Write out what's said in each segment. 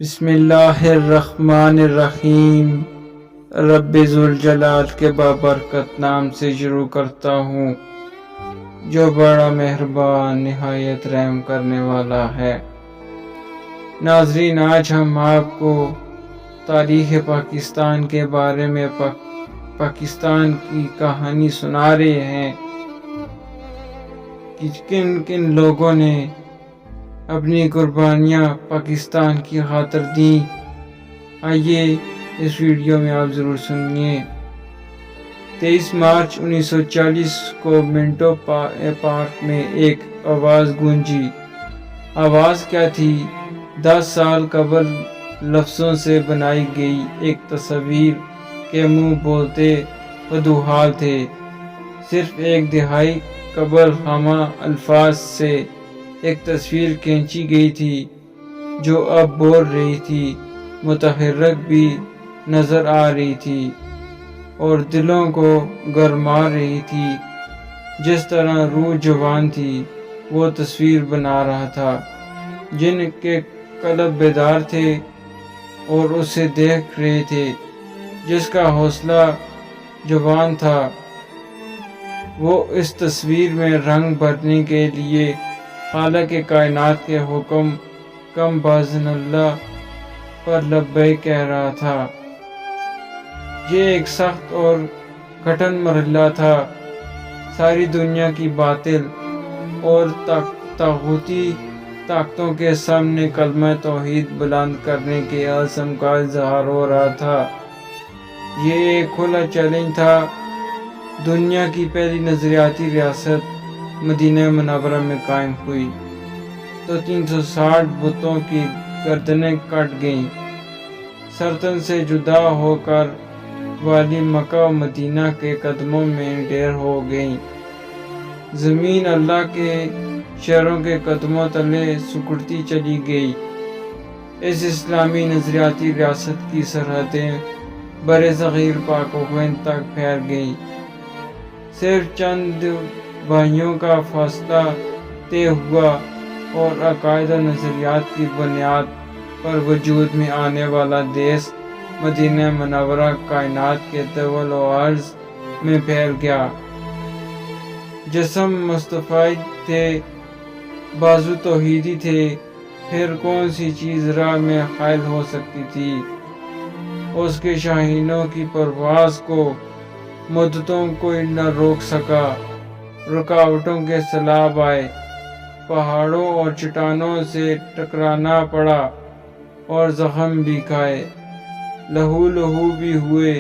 بسم اللہ الرحمن الرحیم۔ رب ذوالجلال کے بابرکت نام سے شروع کرتا ہوں جو بڑا مہربان نہایت رحم کرنے والا ہے۔ ناظرین، آج ہم آپ کو تاریخ پاکستان کے بارے میں پاکستان کی کہانی سنا رہے ہیں کہ کن کن لوگوں نے اپنی قربانیاں پاکستان کی خاطر دیں۔ آئیے اس ویڈیو میں آپ ضرور سنیے۔ 23 مارچ 1940 کو منٹو پارک میں ایک آواز گونجی۔ آواز کیا تھی؟ 10 سال قبل لفظوں سے بنائی گئی ایک تصویر کے منہ بولتے فتوحات تھے۔ صرف ایک دہائی قبل خامہ الفاظ سے ایک تصویر کھینچی گئی تھی جو اب بول رہی تھی، متحرک بھی نظر آ رہی تھی اور دلوں کو گرما رہی تھی۔ جس طرح روح جوان تھی وہ تصویر بنا رہا تھا، جن کے قلب بیدار تھے اور اسے دیکھ رہے تھے۔ جس کا حوصلہ جوان تھا وہ اس تصویر میں رنگ بھرنے کے لیے خالق کائنات کے حکم کم باذن اللہ پر لبیک کہہ رہا تھا۔ یہ ایک سخت اور کٹھن مرحلہ تھا۔ ساری دنیا کی باطل اور طاغوتی طاقتوں کے سامنے کلمہ توحید بلند کرنے کے عزم کا اظہار ہو رہا تھا۔ یہ ایک کھلا چیلنج تھا۔ دنیا کی پہلی نظریاتی ریاست مدینہ منورہ میں قائم ہوئی تو 360 بتوں کی گردنیں کٹ گئیں۔ سرطن سے جدا ہو کر والی مکہ و مدینہ کے قدموں میں ڈھیر ہو گئیں۔ زمین اللہ کے شہروں کے قدموں تلے سکڑتی چلی گئی۔ اس اسلامی نظریاتی ریاست کی سرحدیں بر صغیر پاک و ہند تک پھیل گئیں۔ صرف چند بھائیوں کا فاصلہ طے ہوا اور عقائد و نظریات کی بنیاد پر وجود میں آنے والا دیس مدینہ منورہ کائنات کے طول و عرض میں پھیل گیا۔ جسم مصطفی تھے، بازو توحیدی تھے، پھر کون سی چیز راہ میں حائل ہو سکتی تھی؟ اس کے شاہینوں کی پرواز کو مدتوں کوئی نہ روک سکا۔ رکاوٹوں کے سیلاب آئے، پہاڑوں اور چٹانوں سے ٹکرانا پڑا اور زخم بھی کھائے، لہو بھی ہوئے،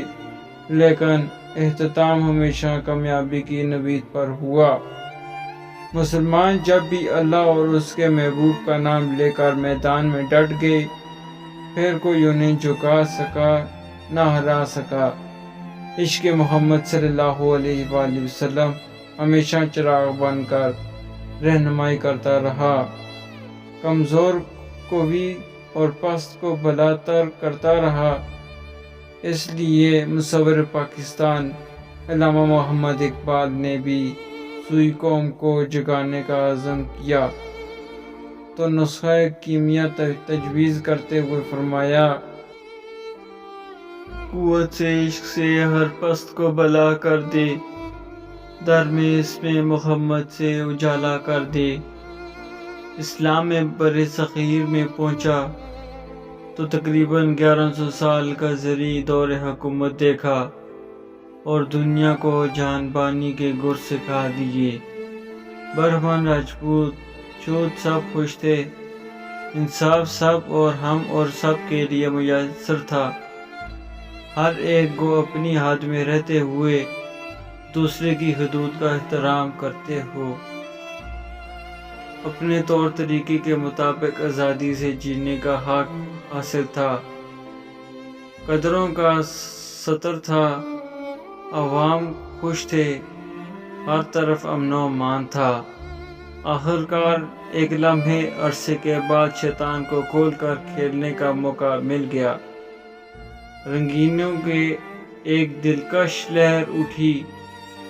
لیکن اختتام ہمیشہ کامیابی کی نوید پر ہوا۔ مسلمان جب بھی اللہ اور اس کے محبوب کا نام لے کر میدان میں ڈٹ گئے، پھر کوئی انہیں جھکا سکا نہ ہرا سکا۔ عشق محمد صلی اللہ علیہ وآلہ وسلم ہمیشہ چراغ بن کر رہنمائی کرتا رہا، کمزور کو بھی اور پست کو بلا تر کرتا رہا۔ اس لیے مصور پاکستان علامہ محمد اقبال نے بھی سوئی قوم کو جگانے کا عزم کیا تو نسخہ کیمیا تجویز کرتے ہوئے فرمایا، قوت سے عشق سے ہر پست کو بلا کر دے، در میں اس میں محمد سے اجالا کر دے۔ اسلام میں بر صغیر میں پہنچا تو تقریباً 1100 سال کا زرعی دور حکومت دیکھا اور دنیا کو جہان بانی کے گر سکھا دیے۔ برہمن، راجپوت، چود سب خوش تھے۔ انصاف سب اور ہم اور سب کے لیے میسر تھا۔ ہر ایک کو اپنی حد میں رہتے ہوئے دوسرے کی حدود کا احترام کرتے ہو اپنے طور طریقے کے مطابق آزادی سے جینے کا حق حاصل تھا۔ قدروں کا سطر تھا، عوام خوش تھے، ہر طرف امن و امان تھا۔ آخرکار ایک لمحے عرصے کے بعد شیطان کو کھول کر کھیلنے کا موقع مل گیا۔ رنگینوں کے ایک دلکش لہر اٹھی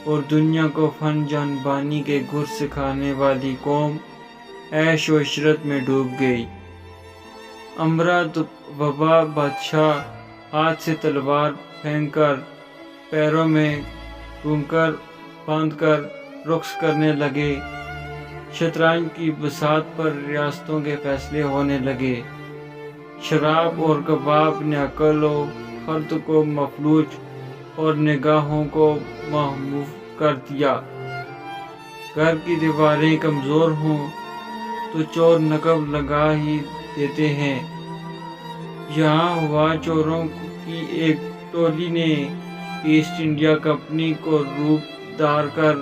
اور دنیا کو فن جہان بانی کے گر سکھانے والی قوم عیش و عشرت میں ڈوب گئی۔ امراض وبا بادشاہ ہاتھ سے تلوار پھینک کر پیروں میں گھنگر باندھ کر رقص کرنے لگے۔ شطرنج کی بساط پر ریاستوں کے فیصلے ہونے لگے۔ شراب اور کباب نے عقل و خرد کو مفلوج اور نگاہوں کو محموم کر دیا۔ گھر کی دیواریں کمزور ہوں تو چور نقب لگا ہی دیتے ہیں۔ یہاں ہوا چوروں کی ایک ٹولی نے ایسٹ انڈیا کمپنی کو روپ دار کر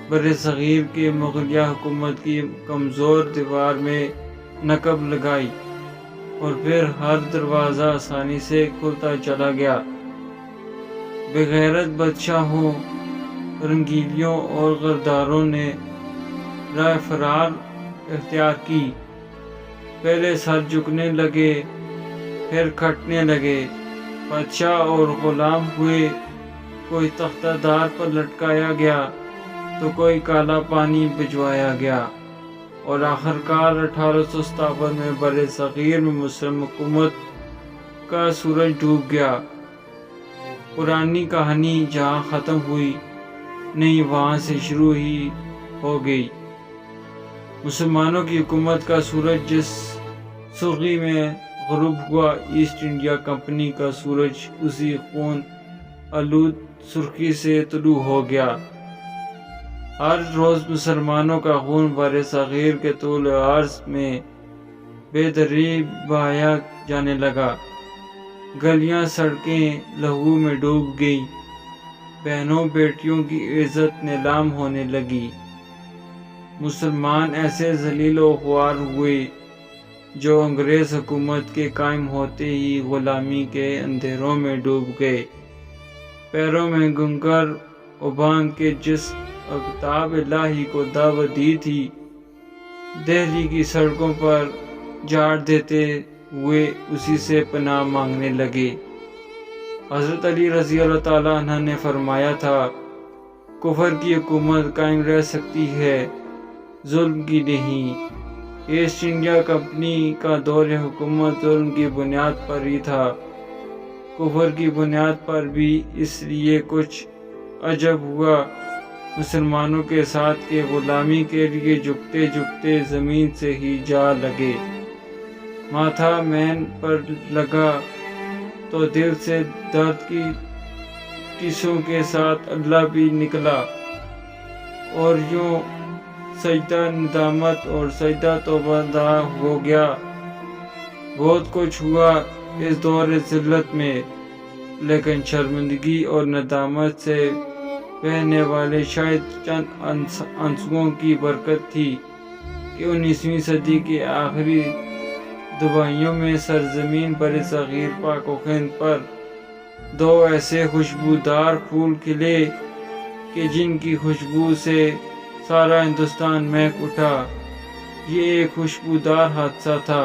برصغیر کے مغلیہ حکومت کی کمزور دیوار میں نقب لگائی اور پھر ہر دروازہ آسانی سے کھلتا چلا گیا۔ بغیرت بادشاہوں، رنگیلیوں اور غداروں نے راہ فرار اختیار کی۔ پہلے سر جھکنے لگے، پھر کھٹنے لگے، بادشاہ اور غلام ہوئے، کوئی تختہ دار پر لٹکایا گیا تو کوئی کالا پانی بھجوایا گیا، اور آخرکار 1857 میں برصغیر میں مسلم حکومت کا سورج ڈوب گیا۔ پرانی کہانی جہاں ختم ہوئی، نئی وہاں سے شروع ہی ہو گئی۔ مسلمانوں کی حکومت کا سورج جس سرخی میں غروب ہوا، ایسٹ انڈیا کمپنی کا سورج اسی خون آلود سرخی سے طلوع ہو گیا۔ ہر روز مسلمانوں کا خون برصغیر کے طول و عرض میں بے دریغ بہایا جانے لگا۔ گلیاں سڑکیں لہو میں ڈوب گئیں، بہنوں بیٹیوں کی عزت نیلام ہونے لگی۔ مسلمان ایسے ذلیل و خوار ہوئے جو انگریز حکومت کے قائم ہوتے ہی غلامی کے اندھیروں میں ڈوب گئے۔ پیروں میں گھنگر باندھ کے جس کتاب الہی کو دعوت دی تھی، دہلی کی سڑکوں پر جھاڑ دیتے ہوئے اسی سے پناہ مانگنے لگے۔ حضرت علی رضی اللہ تعالیٰ عنہ نے فرمایا تھا، کفر کی حکومت قائم رہ سکتی ہے، ظلم کی نہیں۔ ایسٹ انڈیا کمپنی کا دور حکومت ظلم کی بنیاد پر ہی تھا، کفر کی بنیاد پر بھی۔ اس لیے کچھ عجب ہوا مسلمانوں کے ساتھ کہ غلامی کے لیے جھکتے جھکتے زمین سے ہی جا لگے۔ ماتھا مین پر لگا تو دل سے درد کی ٹیسوں کے ساتھ اللہ بھی نکلا، اور یوں سجدہ ندامت اور سجدہ توبہ دہ ہو گیا۔ بہت کچھ ہوا اس دور ذلت میں، لیکن شرمندگی اور ندامت سے بہنے والے شاید چند آنسوؤں کی برکت تھی کہ 19ویں صدی کے آخری دہائیوں میں سرزمین برصغیر پاک و ہند پر دو ایسے خوشبودار پھول کھلے کہ جن کی خوشبو سے سارا ہندوستان مہک اٹھا۔ یہ ایک خوشبودار حادثہ تھا۔